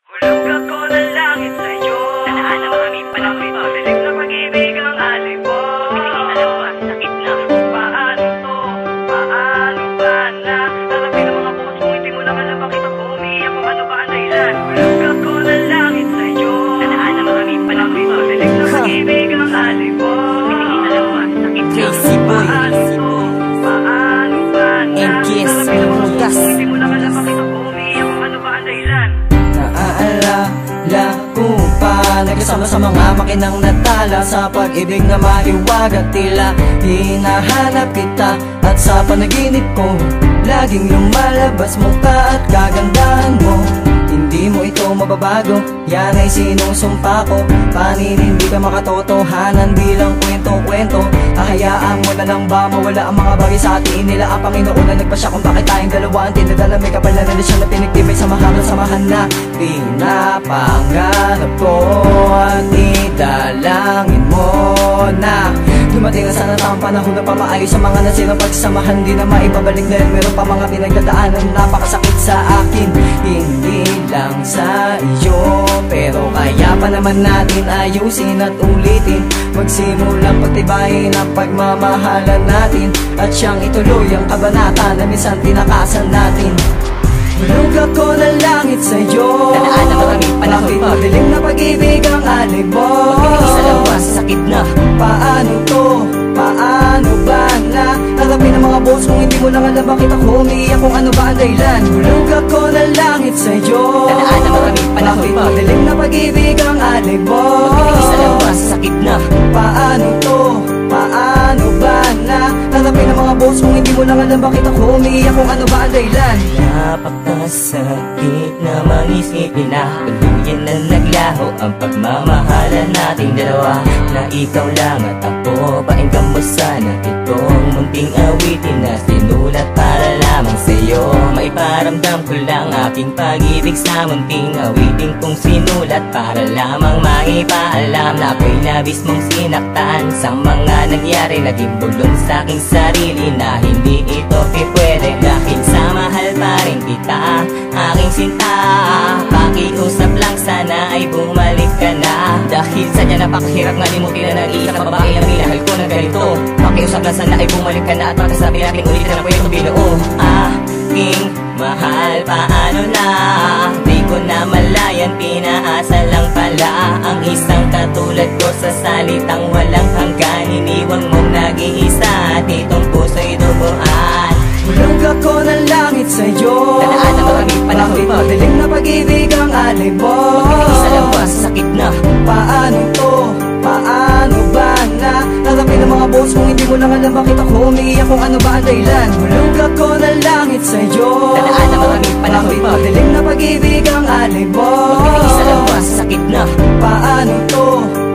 Hulog ako ng langit sa'yo. Tanaan ang kami palapit. Madilim na pag-ibig ang alay mo. Pagkikita lang ba, sakit na. Paano to? Paano ba na? Harapin ang mga puso kung hindi mo lang alam bakit ako umiiyak kung ano ba ang dahilan. Hulog ako ng langit sa'yo. Tanaan ang kami palapit. Madilim na pag-ibig ang alay mo. Pagkikita lang ba, sakit na. Paano to? Paano ba na? Harapin ang mga puso kung hindi mo lang alam bakit ako umiiyak kung ano ba ang dahilan. Naaalala ko pa, nagkasama sa mga makinang natala sa pag-ibig na mahiwaga. Tila hinahanap kita at sa panaginip ko laging lumalabas mukha at kagandahan mo. Hindi mo ito mababago, yan ay sinusumpa ko. Paninindi ka makatotohanan bilang kwento-kwento. Hahayaan mo na lang ba mawala ang mga bagay sa atin nila? Ang Panginoon na nagpasya kung bakit tayong dalawa ang tinadala. May kapal na siya na pinagtibay sa mahal samahan na pinapangarap ko. At idalangin mo na dumating na sana tamang panahon na pamaayos sa mga nasirang pagsamahan. Di na maibabalik dahil meron pa mga pinagdadaanan napakasakit sa akin. Hindi lang sa iyo, pero kaya pa naman natin ayusin at ulitin. Magsimulang pagtibayin ang pagmamahalan natin at siyang ituloy ang kabanata na minsan tinakasan natin. Hulog ako ng langit sa'yo. Tanaan ang maraming panahon. Bakit madilim na pag-ibig ang alay mo? Mag-iisa lang ba, sakit na. Paano to? Paano ba na? Harapin ang mga boss kung hindi mo lang alam bakit ako umiiyak kung ano ba ang dahilan. Hulog ako ng langit sa'yo. Tanaan ang maraming panahon. Bakit madilim na pag-ibig ang alay mo? Mag-iisa lang ba, sakit na. Paano to? Paano ba na? Harapin ang mga boss kung hindi mo lang alam bakit ako umiiyak kung ano ba ang dahilan. Napakasakit na mag-isipin na tuluyan na naglaho ang pagmamahalan nating dalawa. Na ikaw lang at ako, painggan mo sana itong munting awitin na sinulat para lamang sa'yo. Maiparamdam ko lang aking pag-ibig sa munting awitin kong sinulat para lamang maipaalam na ako'y labis mong sinaktan sa mga nangyari. Naging bulong sa aking sarili na hindi ito pwede dahil sa mahal pa rin kita, aking sinta. Pakiusap lang sana ay bumalik ka na, dahil sa niya napakahirap nga limutin na nag-iisang babae na minahal ko ng ganito. Pakiusap lang sana ay bumalik ka na at magkasabi natin ulit na pwede ko binuo. Aking mahal, paano na? Di ko na malayan, pinaasa lang pala ang isang katulad ko sa salitang walang hanggan. Iniwan mong nag-iisa at itong puso'y duguan. Hulog ako ng langit sa'yo. Tanaan ang maraming panahon. Bakit madilim na pag-ibig ang alay mo? Mag-iisa lang ba, sakit na. Paano to? Paano ba na? Harapin ang mga boss kung hindi mo lang alam bakit ako umiiyak kung ano ba ang dahilan. Hulog ako ng langit sa'yo. Tanaan ang maraming panahon. Bakit madilim na pag-ibig ang alay mo? Mag-iisa lang ba, sakit na. Paano to?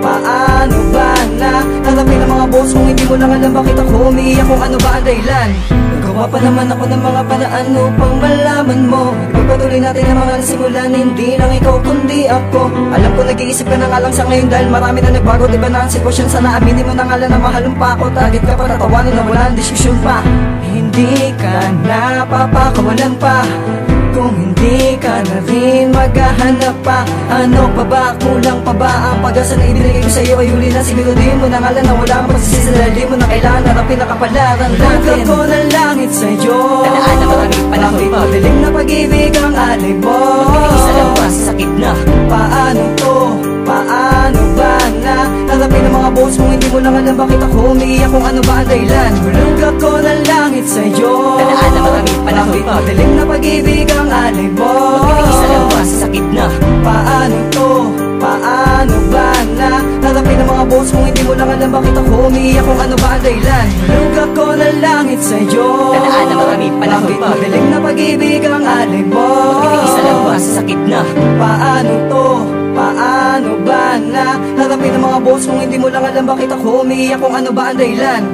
Paano ba na? Harapin ang mga boss kung hindi mo lang alam bakit ako umiiyak kung ano ba ang dahilan. Nagawa pa naman ako ng mga paraan upang malaman mo. Ipagpatuloy natin ang mga nasimulan, hindi lang ikaw kundi ako. Alam ko nag-iisip ka na nga lang sa ngayon dahil marami na nagbago. Diba na ang sitwasyon, sana aminin mo na nga lang na mahalong pa ako. Tagit ka pa, tatawanin na wala ang diskusyon pa. Hindi ka na papakawalan pa kung hindi ka na rin maghahanap pa. Ano pa ba, kulang pa ba ang pag-asa na ibinigay ko sa'yo? Ay huli na, siguraduhin mo na nga lang na wala ang pagsisisi sa lalim mo na kailangan harapin na kapalaran natin. Hulog ako ng langit sa'yo. Tanaan ang maraming panahon. Bakit madilim na pag-ibig ang alay mo? Mag-iisa lang ba, sakit na. Paano to? Paano ba na? Harapin ang mga boss kung hindi mo lang alam bakit ako umiiyak kung ano ba ang dahilan. Hulog ako ng langit sa'yo. Tanaan ang maraming panahon. Bakit madilim na pag-ibig ang alay mo? Mag-iisa lang ba, sakit na. Paano to? Paano ba na? Harapin ang mga boss kung hindi mo lang alam bakit ako umiiyak kung ano ba ang dahilan. Hulog ako ng langit sa'yo. Tanaan ang maraming panahon. Bakit madilim na pag-ibig ang alay mo? Mag-iisa lang ba, sakit na. Paano to? Paano ba na? Harapin ang mga boss kung hindi mo lang alam bakit ako umiiyak kung ano ba ang dahilan.